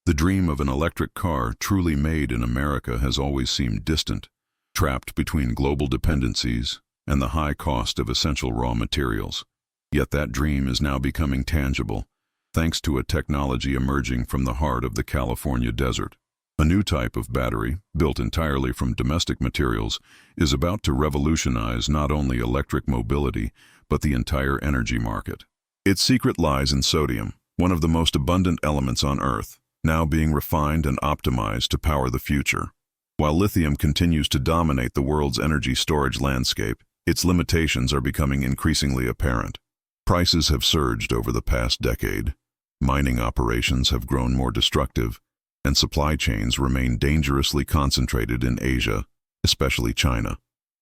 The dream of an electric car truly made in America has always seemed distant, trapped between global dependencies and the high cost of essential raw materials. Yet that dream is now becoming tangible, thanks to a technology emerging from the heart of the California desert. A new type of battery, built entirely from domestic materials, is about to revolutionize not only electric mobility, but the entire energy market. Its secret lies in sodium, one of the most abundant elements on Earth, now being refined and optimized to power the future. While lithium continues to dominate the world's energy storage landscape, its limitations are becoming increasingly apparent. Prices have surged over the past decade, mining operations have grown more destructive, and supply chains remain dangerously concentrated in Asia, especially China.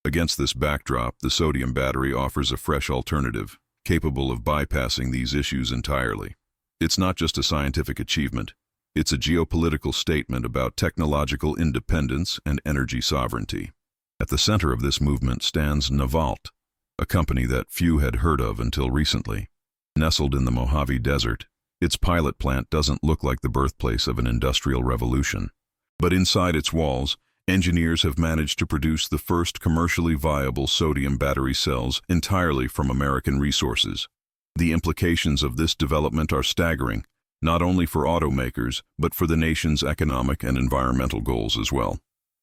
Against this backdrop, the sodium battery offers a fresh alternative, capable of bypassing these issues entirely. It's not just a scientific achievement, it's a geopolitical statement about technological independence and energy sovereignty. At the center of this movement stands unveiled, a company that few had heard of until recently. Nestled in the Mojave Desert, its pilot plant doesn't look like the birthplace of an industrial revolution. But inside its walls, engineers have managed to produce the first commercially viable sodium battery cells entirely from American resources. The implications of this development are staggering, not only for automakers, but for the nation's economic and environmental goals as well.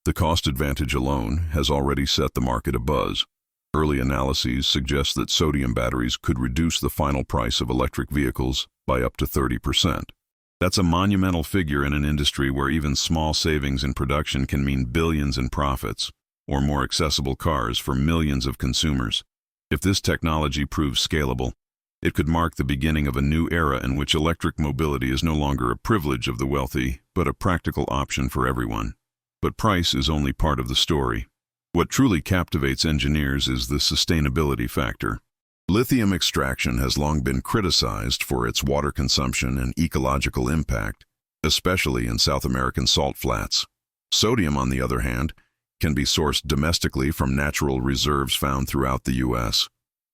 The cost advantage alone has already set the market abuzz. Early analyses suggest that sodium batteries could reduce the final price of electric vehicles by up to 30%. That's a monumental figure in an industry where even small savings in production can mean billions in profits, or more accessible cars for millions of consumers. If this technology proves scalable, it could mark the beginning of a new era in which electric mobility is no longer a privilege of the wealthy, but a practical option for everyone. But price is only part of the story. What truly captivates engineers is the sustainability factor. Lithium extraction has long been criticized for its water consumption and ecological impact, especially in South American salt flats. Sodium, on the other hand, can be sourced domestically from natural reserves found throughout the U.S.,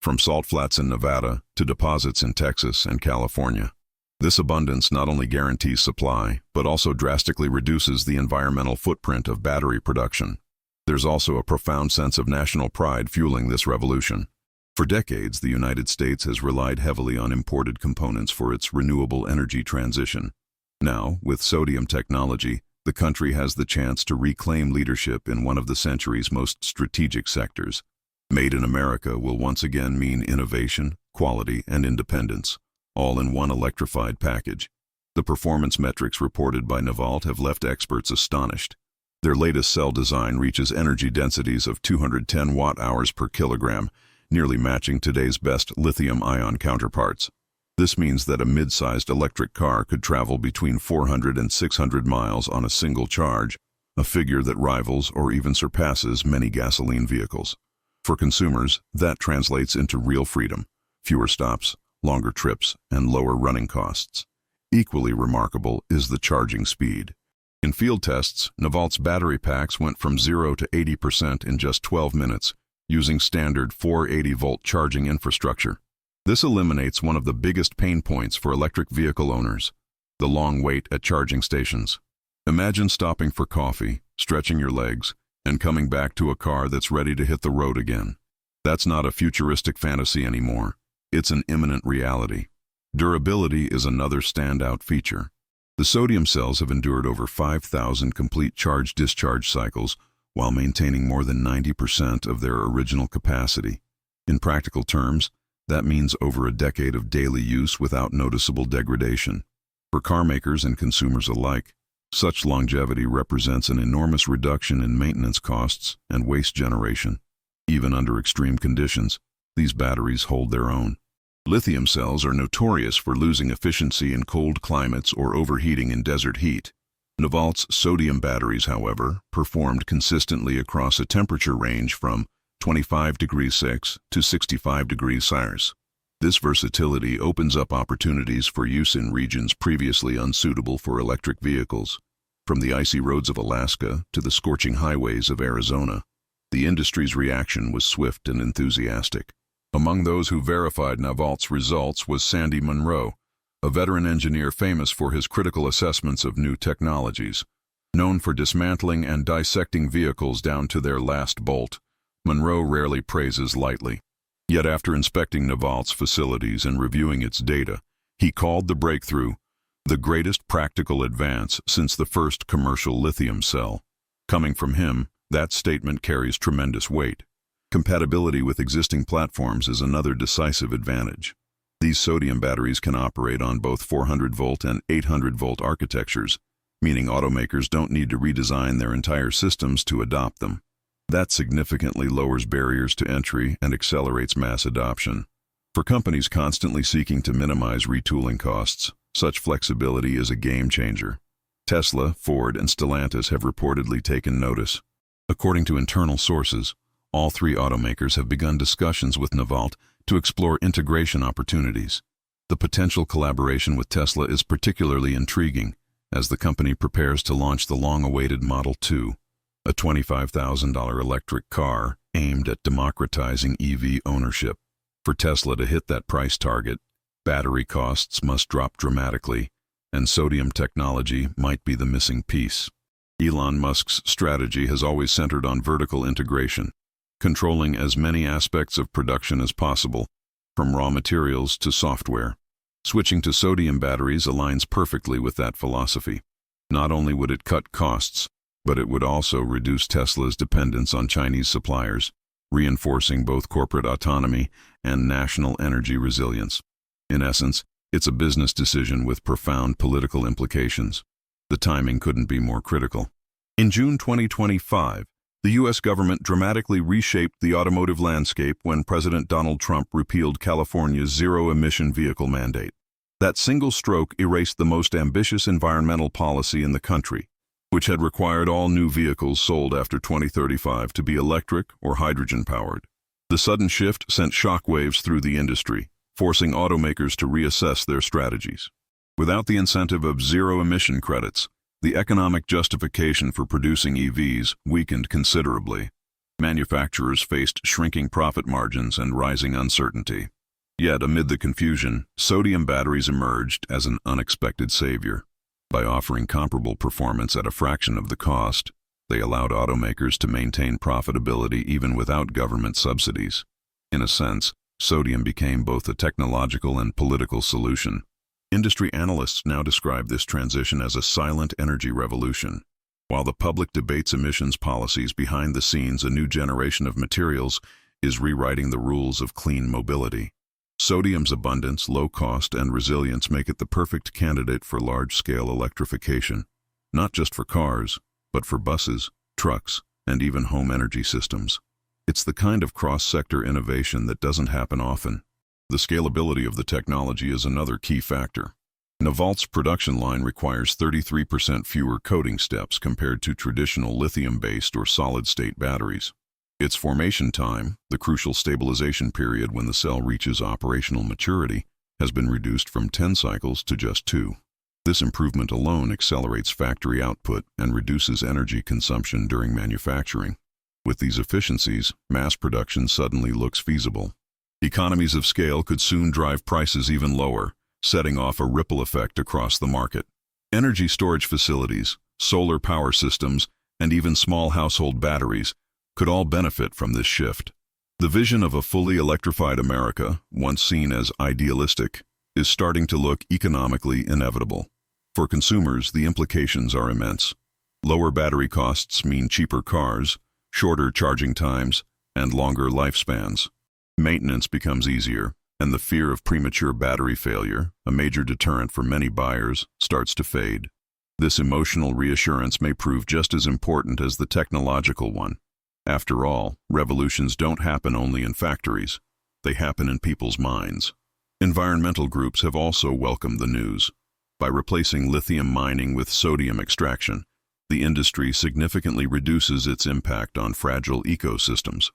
from salt flats in Nevada to deposits in Texas and California. This abundance not only guarantees supply, but also drastically reduces the environmental footprint of battery production. There's also a profound sense of national pride fueling this revolution. For decades, the United States has relied heavily on imported components for its renewable energy transition. Now, with sodium technology, the country has the chance to reclaim leadership in one of the century's most strategic sectors. Made in America will once again mean innovation, quality, and independence, all in one electrified package. The performance metrics reported by unveiled have left experts astonished. Their latest cell design reaches energy densities of 210 watt-hours per kilogram, nearly matching today's best lithium-ion counterparts. This means that a mid-sized electric car could travel between 400 and 600 miles on a single charge, a figure that rivals or even surpasses many gasoline vehicles. For consumers, that translates into real freedom, fewer stops, longer trips, and lower running costs. Equally remarkable is the charging speed. In field tests, unveiled's battery packs went from 0 to 80% in just 12 minutes, using standard 480-volt charging infrastructure. This eliminates one of the biggest pain points for electric vehicle owners, the long wait at charging stations. Imagine stopping for coffee, stretching your legs, and coming back to a car that's ready to hit the road again. That's not a futuristic fantasy anymore. It's an imminent reality. Durability is another standout feature. The sodium cells have endured over 5,000 complete charge-discharge cycles while maintaining more than 90% of their original capacity. In practical terms, that means over a decade of daily use without noticeable degradation. For car makers and consumers alike, such longevity represents an enormous reduction in maintenance costs and waste generation. Even under extreme conditions, these batteries hold their own. Lithium cells are notorious for losing efficiency in cold climates or overheating in desert heat. unveiled's sodium batteries, however, performed consistently across a temperature range from 25 degrees Celsius to 65 degrees Celsius. This versatility opens up opportunities for use in regions previously unsuitable for electric vehicles. From the icy roads of Alaska to the scorching highways of Arizona, the industry's reaction was swift and enthusiastic. Among those who verified unveiled's results was Sandy Monroe, a veteran engineer famous for his critical assessments of new technologies. Known for dismantling and dissecting vehicles down to their last bolt, Monroe rarely praises lightly. Yet after inspecting Nevalt's facilities and reviewing its data, he called the breakthrough the greatest practical advance since the first commercial lithium cell. Coming from him, that statement carries tremendous weight. Compatibility with existing platforms is another decisive advantage. These sodium batteries can operate on both 400-volt and 800-volt architectures, meaning automakers don't need to redesign their entire systems to adopt them. That significantly lowers barriers to entry and accelerates mass adoption. For companies constantly seeking to minimize retooling costs, such flexibility is a game changer. Tesla, Ford, and Stellantis have reportedly taken notice. According to internal sources, all three automakers have begun discussions with Nevalt to explore integration opportunities. The potential collaboration with Tesla is particularly intriguing, as the company prepares to launch the long-awaited Model 2, a $25,000 electric car aimed at democratizing EV ownership. For Tesla to hit that price target, battery costs must drop dramatically, and sodium technology might be the missing piece. Elon Musk's strategy has always centered on vertical integration, controlling as many aspects of production as possible, from raw materials to software. Switching to sodium batteries aligns perfectly with that philosophy. Not only would it cut costs, but it would also reduce Tesla's dependence on Chinese suppliers, reinforcing both corporate autonomy and national energy resilience. In essence, it's a business decision with profound political implications. The timing couldn't be more critical. In June 2025, the U.S. government dramatically reshaped the automotive landscape when President Donald Trump repealed California's zero-emission vehicle mandate. That single stroke erased the most ambitious environmental policy in the country, which had required all new vehicles sold after 2035 to be electric or hydrogen-powered. The sudden shift sent shockwaves through the industry, forcing automakers to reassess their strategies. Without the incentive of zero-emission credits, the economic justification for producing EVs weakened considerably. Manufacturers faced shrinking profit margins and rising uncertainty. Yet, amid the confusion, sodium batteries emerged as an unexpected savior. By offering comparable performance at a fraction of the cost, they allowed automakers to maintain profitability even without government subsidies. In a sense, sodium became both a technological and political solution. Industry analysts now describe this transition as a silent energy revolution. While the public debates emissions policies behind the scenes, a new generation of materials is rewriting the rules of clean mobility. Sodium's abundance, low cost, and resilience make it the perfect candidate for large-scale electrification, not just for cars, but for buses, trucks, and even home energy systems. It's the kind of cross-sector innovation that doesn't happen often. The scalability of the technology is another key factor. Nevalt's production line requires 33% fewer coating steps compared to traditional lithium-based or solid-state batteries. Its formation time, the crucial stabilization period when the cell reaches operational maturity, has been reduced from 10 cycles to just 2. This improvement alone accelerates factory output and reduces energy consumption during manufacturing. With these efficiencies, mass production suddenly looks feasible. Economies of scale could soon drive prices even lower, setting off a ripple effect across the market. Energy storage facilities, solar power systems, and even small household batteries could all benefit from this shift. The vision of a fully electrified America, once seen as idealistic, is starting to look economically inevitable. For consumers, the implications are immense. Lower battery costs mean cheaper cars, shorter charging times, and longer lifespans. Maintenance becomes easier, and the fear of premature battery failure, a major deterrent for many buyers, starts to fade. This emotional reassurance may prove just as important as the technological one. After all, revolutions don't happen only in factories. They happen in people's minds. Environmental groups have also welcomed the news. By replacing lithium mining with sodium extraction, the industry significantly reduces its impact on fragile ecosystems.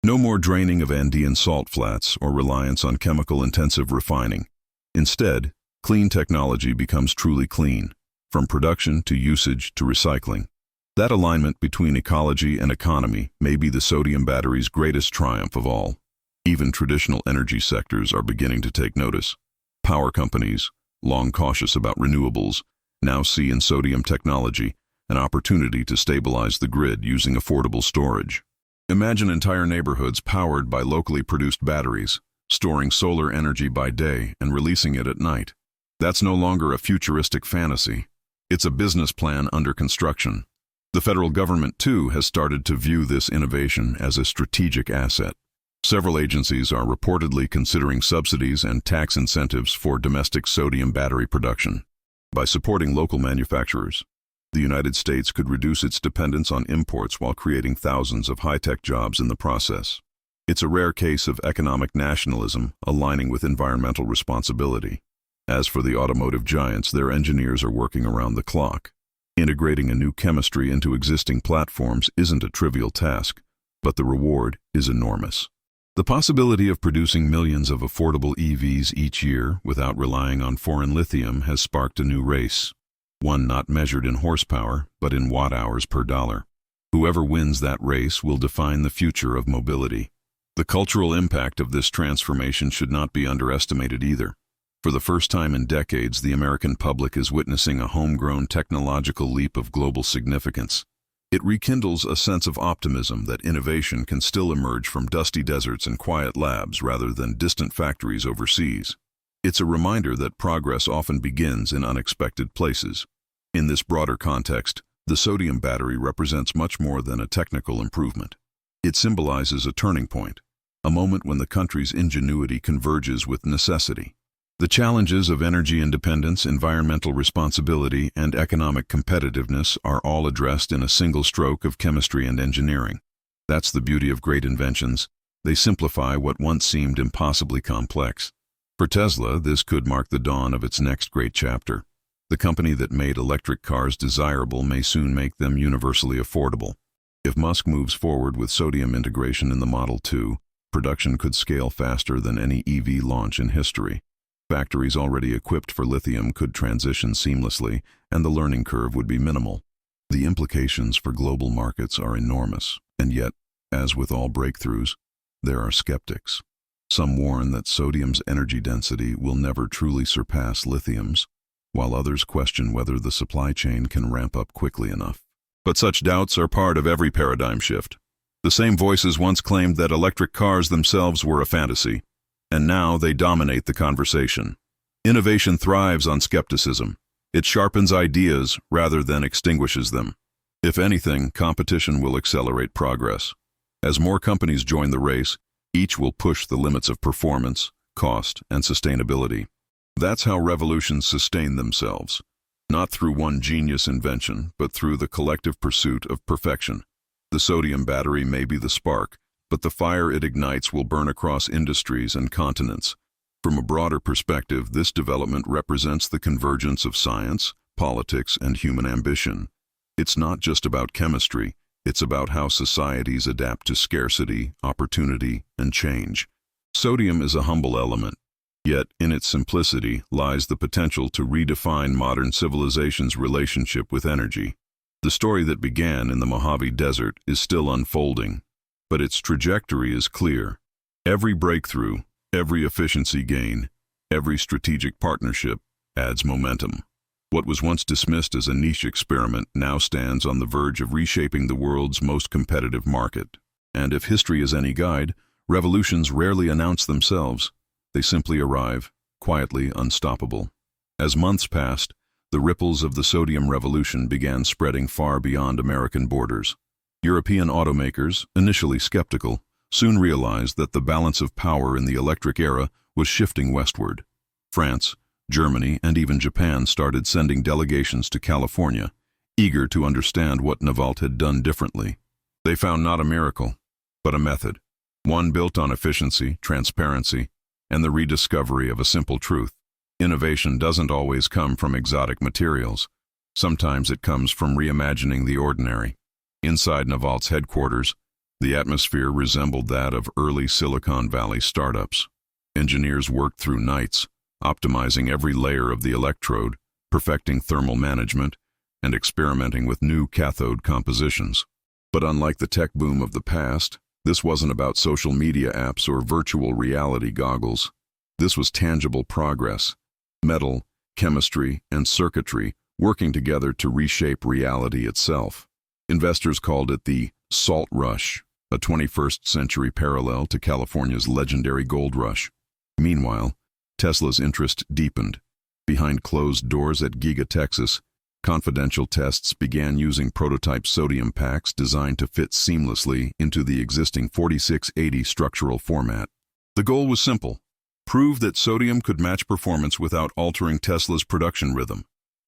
No more draining of Andean salt flats or reliance on chemical-intensive refining. Instead, clean technology becomes truly clean, from production to usage to recycling. That alignment between ecology and economy may be the sodium battery's greatest triumph of all. Even traditional energy sectors are beginning to take notice. Power companies, long cautious about renewables, now see in sodium technology an opportunity to stabilize the grid using affordable storage. Imagine entire neighborhoods powered by locally produced batteries, storing solar energy by day and releasing it at night. That's no longer a futuristic fantasy. It's a business plan under construction. The federal government, too, has started to view this innovation as a strategic asset. Several agencies are reportedly considering subsidies and tax incentives for domestic sodium battery production. By supporting local manufacturers, the United States could reduce its dependence on imports while creating thousands of high-tech jobs in the process. It's a rare case of economic nationalism aligning with environmental responsibility. As for the automotive giants, their engineers are working around the clock. Integrating a new chemistry into existing platforms isn't a trivial task, but the reward is enormous. The possibility of producing millions of affordable EVs each year without relying on foreign lithium has sparked a new race, one not measured in horsepower, but in watt-hours per dollar. Whoever wins that race will define the future of mobility. The cultural impact of this transformation should not be underestimated either. For the first time in decades, the American public is witnessing a homegrown technological leap of global significance. It rekindles a sense of optimism that innovation can still emerge from dusty deserts and quiet labs rather than distant factories overseas. It's a reminder that progress often begins in unexpected places. In this broader context, the sodium battery represents much more than a technical improvement. It symbolizes a turning point, a moment when the country's ingenuity converges with necessity. The challenges of energy independence, environmental responsibility, and economic competitiveness are all addressed in a single stroke of chemistry and engineering. That's the beauty of great inventions. They simplify what once seemed impossibly complex. For Tesla, this could mark the dawn of its next great chapter. The company that made electric cars desirable may soon make them universally affordable. If Musk moves forward with sodium integration in the Model 2, production could scale faster than any EV launch in history. Factories already equipped for lithium could transition seamlessly, and the learning curve would be minimal. The implications for global markets are enormous, and yet, as with all breakthroughs, there are skeptics. Some warn that sodium's energy density will never truly surpass lithium's, while others question whether the supply chain can ramp up quickly enough. But such doubts are part of every paradigm shift. The same voices once claimed that electric cars themselves were a fantasy, and now they dominate the conversation. Innovation thrives on skepticism. It sharpens ideas rather than extinguishes them. If anything, competition will accelerate progress. As more companies join the race, each will push the limits of performance, cost, and sustainability. That's how revolutions sustain themselves, not through one genius invention, but through the collective pursuit of perfection. The sodium battery may be the spark, but the fire it ignites will burn across industries and continents. From a broader perspective, this development represents the convergence of science, politics, and human ambition. It's not just about chemistry, it's about how societies adapt to scarcity, opportunity, and change. Sodium is a humble element, yet in its simplicity lies the potential to redefine modern civilization's relationship with energy. The story that began in the Mojave Desert is still unfolding, but its trajectory is clear. Every breakthrough, every efficiency gain, every strategic partnership adds momentum. What was once dismissed as a niche experiment now stands on the verge of reshaping the world's most competitive market. And if history is any guide, revolutions rarely announce themselves. They simply arrive, quietly unstoppable. As months passed, the ripples of the sodium revolution began spreading far beyond American borders. European automakers, initially skeptical, soon realized that the balance of power in the electric era was shifting westward. France, Germany, and even Japan started sending delegations to California, eager to understand what Unveiled had done differently. They found not a miracle, but a method, one built on efficiency, transparency, and the rediscovery of a simple truth. Innovation doesn't always come from exotic materials. Sometimes it comes from reimagining the ordinary. Inside Unveiled's headquarters, the atmosphere resembled that of early Silicon Valley startups. Engineers worked through nights, optimizing every layer of the electrode, perfecting thermal management, and experimenting with new cathode compositions. But unlike the tech boom of the past, this wasn't about social media apps or virtual reality goggles. This was tangible progress. Metal, chemistry, and circuitry working together to reshape reality itself. Investors called it the Salt Rush, a 21st century parallel to California's legendary gold rush. Meanwhile, Tesla's interest deepened. Behind closed doors at Giga, Texas, confidential tests began using prototype sodium packs designed to fit seamlessly into the existing 4680 structural format. The goal was simple: prove that sodium could match performance without altering Tesla's production rhythm.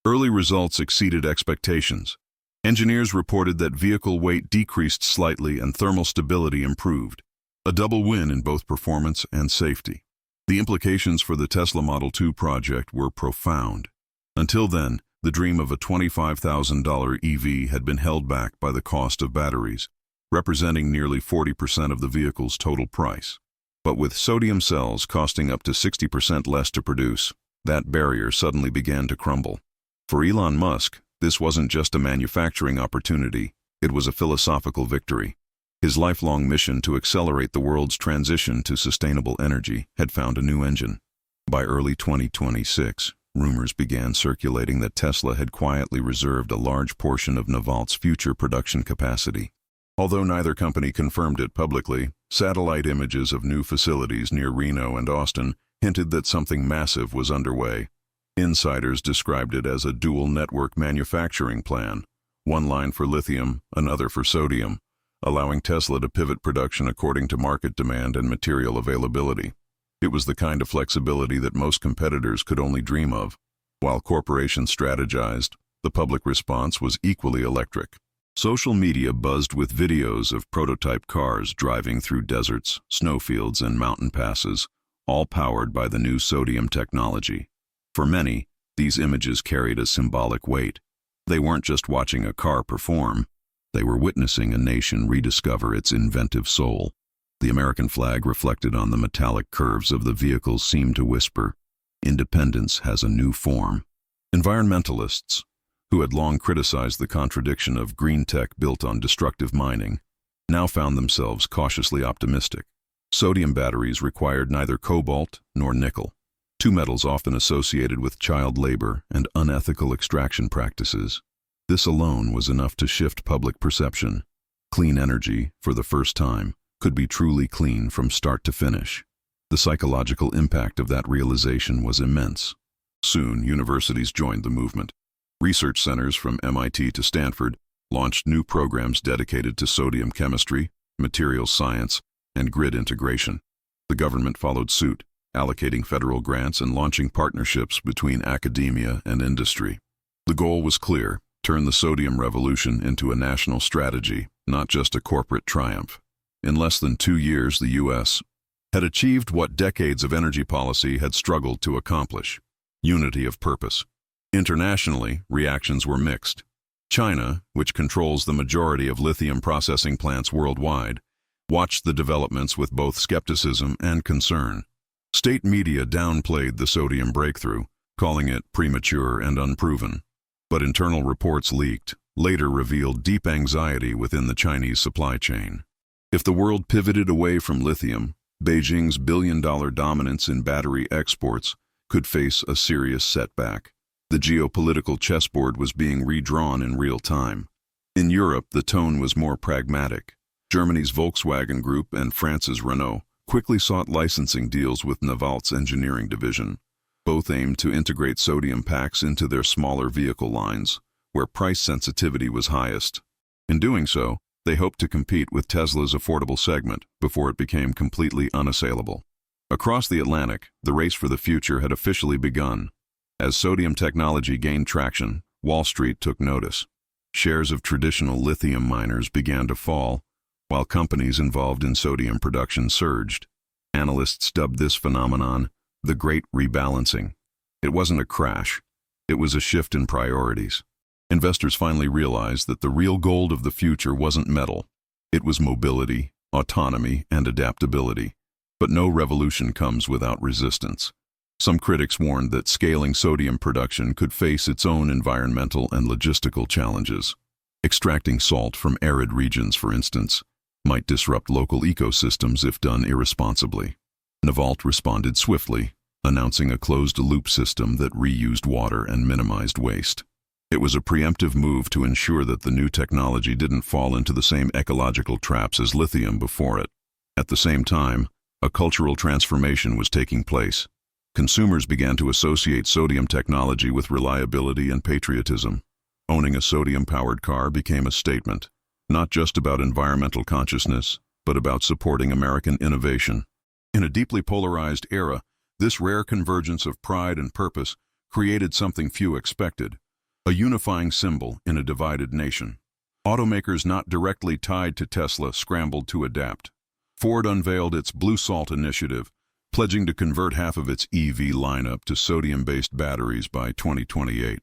Early results exceeded expectations. Engineers reported that vehicle weight decreased slightly and thermal stability improved, a double win in both performance and safety. The implications for the Tesla Model 2 project were profound. Until then, the dream of a $25,000 EV had been held back by the cost of batteries, representing nearly 40% of the vehicle's total price. But with sodium cells costing up to 60% less to produce, that barrier suddenly began to crumble. For Elon Musk, this wasn't just a manufacturing opportunity, it was a philosophical victory. His lifelong mission to accelerate the world's transition to sustainable energy had found a new engine. By early 2026, rumors began circulating that Tesla had quietly reserved a large portion of Novalt's future production capacity. Although neither company confirmed it publicly, satellite images of new facilities near Reno and Austin hinted that something massive was underway. Insiders described it as a dual network manufacturing plan, one line for lithium, another for sodium, allowing Tesla to pivot production according to market demand and material availability. It was the kind of flexibility that most competitors could only dream of. While corporations strategized, the public response was equally electric. Social media buzzed with videos of prototype cars driving through deserts, snowfields, and mountain passes, all powered by the new sodium technology. For many, these images carried a symbolic weight. They weren't just watching a car perform, they were witnessing a nation rediscover its inventive soul. The American flag reflected on the metallic curves of the vehicles seemed to whisper, "Independence has a new form." Environmentalists, who had long criticized the contradiction of green tech built on destructive mining, now found themselves cautiously optimistic. Sodium batteries required neither cobalt nor nickel, two metals often associated with child labor and unethical extraction practices. This alone was enough to shift public perception. Clean energy, for the first time, could be truly clean from start to finish. The psychological impact of that realization was immense. Soon, universities joined the movement. Research centers from MIT to Stanford launched new programs dedicated to sodium chemistry, materials science, and grid integration. The government followed suit, allocating federal grants and launching partnerships between academia and industry. The goal was clear: turn the sodium revolution into a national strategy, not just a corporate triumph. In less than 2 years, the U.S. had achieved what decades of energy policy had struggled to accomplish: unity of purpose. Internationally, reactions were mixed. China, which controls the majority of lithium processing plants worldwide, watched the developments with both skepticism and concern. State media downplayed the sodium breakthrough, calling it premature and unproven. But internal reports leaked, later revealed deep anxiety within the Chinese supply chain. If the world pivoted away from lithium, Beijing's billion-dollar dominance in battery exports could face a serious setback. The geopolitical chessboard was being redrawn in real time. In Europe, the tone was more pragmatic. Germany's Volkswagen Group and France's Renault quickly sought licensing deals with Novalt's engineering division. Both aimed to integrate sodium packs into their smaller vehicle lines, where price sensitivity was highest. In doing so, they hoped to compete with Tesla's affordable segment before it became completely unassailable. Across the Atlantic, the race for the future had officially begun. As sodium technology gained traction, Wall Street took notice. Shares of traditional lithium miners began to fall, while companies involved in sodium production surged. Analysts dubbed this phenomenon the Great Rebalancing. It wasn't a crash, it was a shift in priorities. Investors finally realized that the real gold of the future wasn't metal. It was mobility, autonomy, and adaptability. But no revolution comes without resistance. Some critics warned that scaling sodium production could face its own environmental and logistical challenges. Extracting salt from arid regions, for instance, might disrupt local ecosystems if done irresponsibly. Novalt responded swiftly, announcing a closed-loop system that reused water and minimized waste. It was a preemptive move to ensure that the new technology didn't fall into the same ecological traps as lithium before it. At the same time, a cultural transformation was taking place. Consumers began to associate sodium technology with reliability and patriotism. Owning a sodium-powered car became a statement, not just about environmental consciousness, but about supporting American innovation. In a deeply polarized era, this rare convergence of pride and purpose created something few expected, a unifying symbol in a divided nation. Automakers not directly tied to Tesla scrambled to adapt. Ford unveiled its Blue Salt initiative, pledging to convert half of its EV lineup to sodium-based batteries by 2028.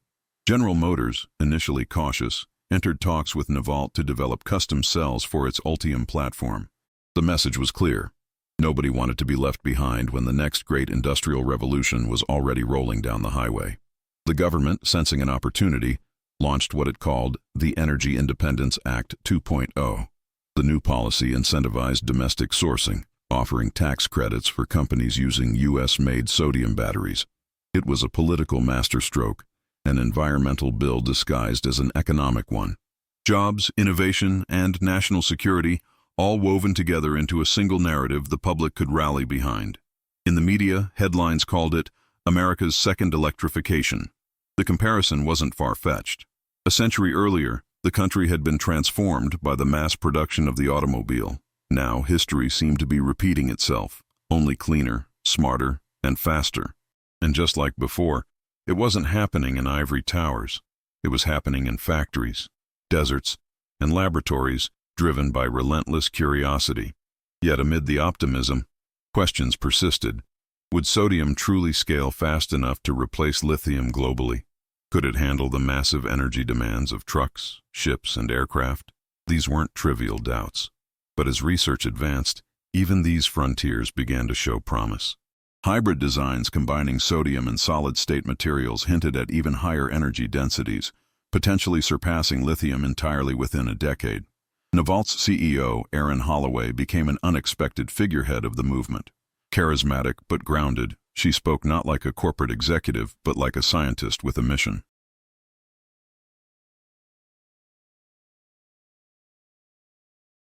General Motors, initially cautious, entered talks with unveiled to develop custom cells for its Ultium platform. The message was clear. Nobody wanted to be left behind when the next great industrial revolution was already rolling down the highway. The government, sensing an opportunity, launched what it called the Energy Independence Act 2.0. The new policy incentivized domestic sourcing, offering tax credits for companies using U.S.-made sodium batteries. It was a political masterstroke, an environmental bill disguised as an economic one. Jobs, innovation, and national security all woven together into a single narrative the public could rally behind. In the media, headlines called it America's second electrification. The comparison wasn't far-fetched. A century earlier, the country had been transformed by the mass production of the automobile. Now, history seemed to be repeating itself, only cleaner, smarter, and faster. And just like before, it wasn't happening in ivory towers. It was happening in factories, deserts, and laboratories driven by relentless curiosity. Yet amid the optimism, questions persisted. Would sodium truly scale fast enough to replace lithium globally? Could it handle the massive energy demands of trucks, ships, and aircraft? These weren't trivial doubts. But as research advanced, even these frontiers began to show promise. Hybrid designs combining sodium and solid-state materials hinted at even higher energy densities, potentially surpassing lithium entirely within a decade. Unveiled CEO Erin Holloway became an unexpected figurehead of the movement. Charismatic but grounded, she spoke not like a corporate executive but like a scientist with a mission.